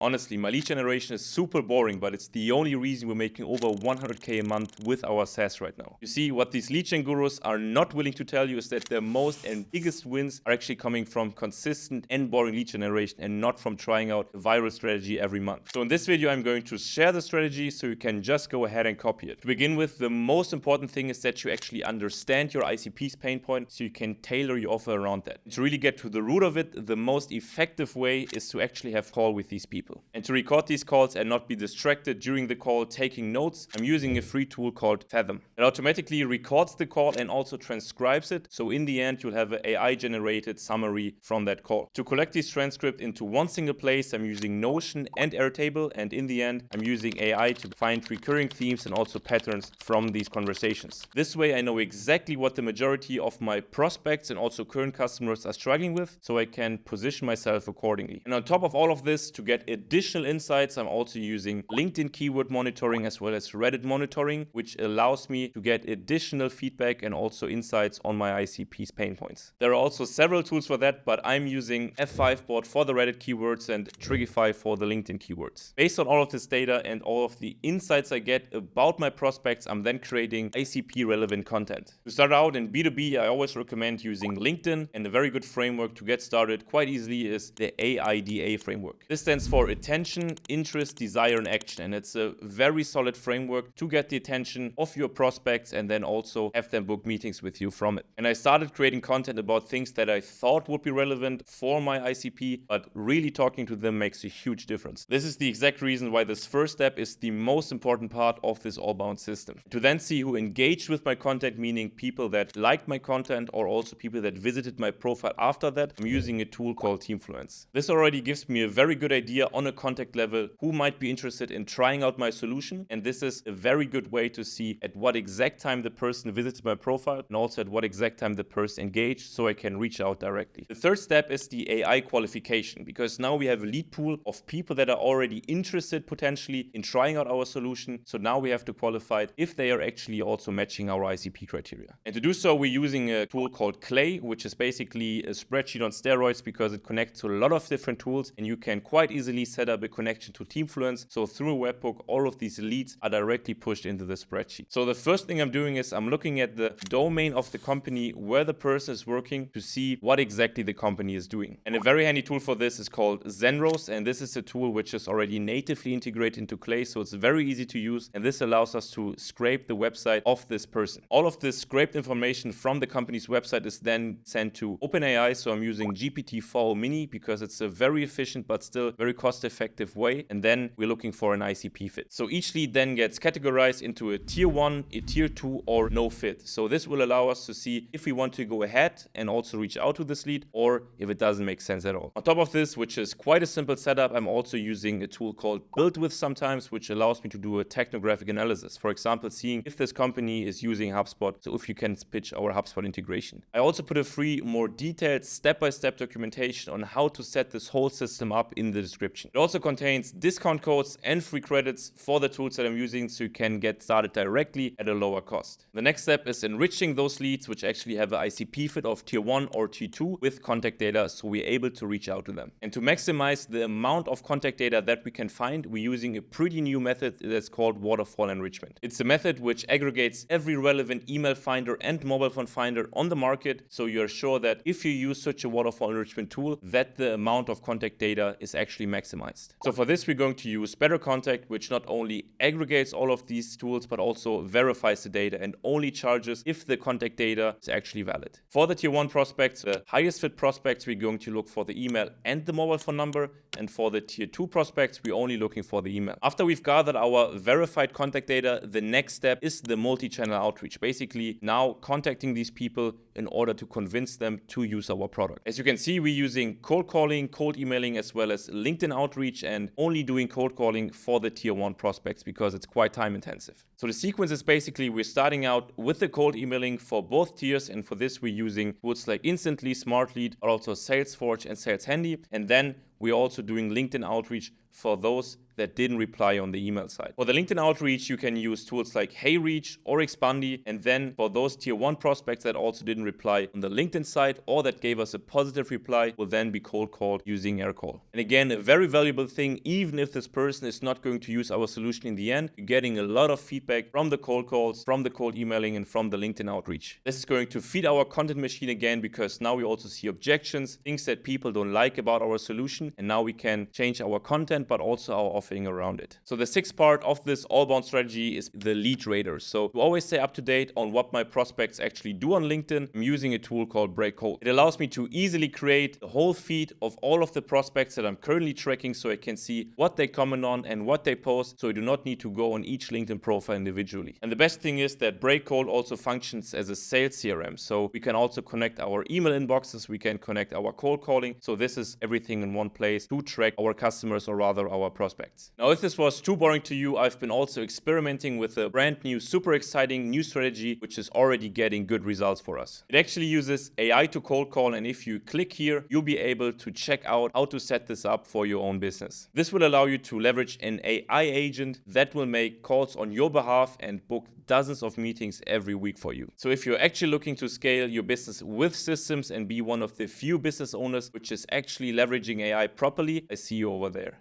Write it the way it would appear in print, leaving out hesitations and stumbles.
Honestly, my lead generation is super boring, but it's the only reason we're making over 100K a month with our SaaS right now. You see, what these lead gen gurus are not willing to tell you is that their most and biggest wins are actually coming from consistent and boring lead generation and not from trying out a viral strategy every month. So in this video, I'm going to share the strategy so you can just go ahead and copy it. To begin with, the most important thing is that you actually understand your ICP's pain point so you can tailor your offer around that. To really get to the root of it, the most effective way is to actually have a call with these people. And to record these calls and not be distracted during the call taking notes, I'm using a free tool called Fathom. It automatically records the call and also transcribes it. So in the end, you'll have an AI generated summary from that call. To collect these transcripts into one single place, I'm using Notion and Airtable. And in the end, I'm using AI to find recurring themes and also patterns from these conversations. This way, I know exactly what the majority of my prospects and also current customers are struggling with, so I can position myself accordingly. And on top of all of this, to get additional insights, I'm also using LinkedIn keyword monitoring as well as Reddit monitoring, which allows me to get additional feedback and also insights on my ICP's pain points. There are also several tools for that, but I'm using F5bot for the Reddit keywords and Trigify for the LinkedIn keywords. Based on all of this data and all of the insights I get about my prospects, I'm then creating ICP relevant content. To start out in B2B, I always recommend using LinkedIn, and a very good framework to get started quite easily is the AIDA framework. This stands for attention, interest, desire, and action. And it's a very solid framework to get the attention of your prospects and then also have them book meetings with you from it. And I started creating content about things that I thought would be relevant for my ICP, but really talking to them makes a huge difference. This is the exact reason why this first step is the most important part of this all-bound system. To then see who engaged with my content, meaning people that liked my content or also people that visited my profile after that, I'm using a tool called Teamfluence. This already gives me a very good idea on a contact level who might be interested in trying out my solution, and this is a very good way to see at what exact time the person visited my profile and also at what exact time the person engaged, so I can reach out directly. The third step is the AI qualification, because now we have a lead pool of people that are already interested potentially in trying out our solution, so now we have to qualify it if they are actually also matching our ICP criteria. And to do so, we're using a tool called Clay, which is basically a spreadsheet on steroids because it connects to a lot of different tools and you can quite easily set up a connection to Teamfluence. So through a webhook, all of these leads are directly pushed into the spreadsheet. So the first thing I'm doing is I'm looking at the domain of the company where the person is working to see what exactly the company is doing. And a very handy tool for this is called Zenros, and this is a tool which is already natively integrated into Clay, so it's very easy to use, and this allows us to scrape the website of this person. All of this scraped information from the company's website is then sent to OpenAI, so I'm using GPT-4 Mini because it's a very efficient but still very cost-effective way, and then we're looking for an ICP fit. So each lead then gets categorized into a tier 1, a tier 2, or no fit. So this will allow us to see if we want to go ahead and also reach out to this lead or if it doesn't make sense at all. On top of this, which is quite a simple setup, I'm also using a tool called BuildWith sometimes, which allows me to do a technographic analysis. For example, seeing if this company is using HubSpot, so if you can pitch our HubSpot integration. I also put a free, more detailed step-by-step documentation on how to set this whole system up in the description. It also contains discount codes and free credits for the tools that I'm using so you can get started directly at a lower cost. The next step is enriching those leads which actually have an ICP fit of tier 1 or tier 2 with contact data so we're able to reach out to them. And to maximize the amount of contact data that we can find, we're using a pretty new method that's called Waterfall enrichment. It's a method which aggregates every relevant email finder and mobile phone finder on the market, so you're sure that if you use such a waterfall enrichment tool, that the amount of contact data is actually maximized. So for this, we're going to use Better Contact, which not only aggregates all of these tools, but also verifies the data and only charges if the contact data is actually valid. For the tier 1 prospects, the highest fit prospects, we're going to look for the email and the mobile phone number. And for the tier 2 prospects, we're only looking for the email. After we've gathered our verified contact data, the next step is the multi-channel outreach. Basically, now contacting these people in order to convince them to use our product. As you can see, we're using cold calling, cold emailing, as well as LinkedIn outreach, and only doing cold calling for the tier 1 prospects because it's quite time intensive. So the sequence is basically we're starting out with the cold emailing for both tiers, and for this we're using tools like Instantly, Smartlead, or also Salesforce and Sales Handy, and then we're also doing LinkedIn outreach for those that didn't reply on the email side. For the LinkedIn outreach, you can use tools like HeyReach or Expandy. And then for those tier 1 prospects that also didn't reply on the LinkedIn side or that gave us a positive reply, will then be cold called using AirCall. And again, a very valuable thing, even if this person is not going to use our solution in the end, you're getting a lot of feedback from the cold calls, from the cold emailing, and from the LinkedIn outreach. This is going to feed our content machine again, because now we also see objections, things that people don't like about our solution, and now we can change our content, but also our offering around it. So the sixth part of this all-bound strategy is the lead radar. So to always stay up to date on what my prospects actually do on LinkedIn, I'm using a tool called Break Cold. It allows me to easily create the whole feed of all of the prospects that I'm currently tracking, so I can see what they comment on and what they post, so I do not need to go on each LinkedIn profile individually. And the best thing is that Break Cold also functions as a sales CRM. So we can also connect our email inboxes, we can connect our cold calling. So this is everything in one place to track our customers, or rather our prospects. Now, if this was too boring to you, I've been also experimenting with a brand new, super exciting new strategy, which is already getting good results for us. It actually uses AI to cold call, and if you click here, you'll be able to check out how to set this up for your own business. This will allow you to leverage an AI agent that will make calls on your behalf and book dozens of meetings every week for you. So if you're actually looking to scale your business with systems and be one of the few business owners which is actually leveraging AI properly, I see you over there.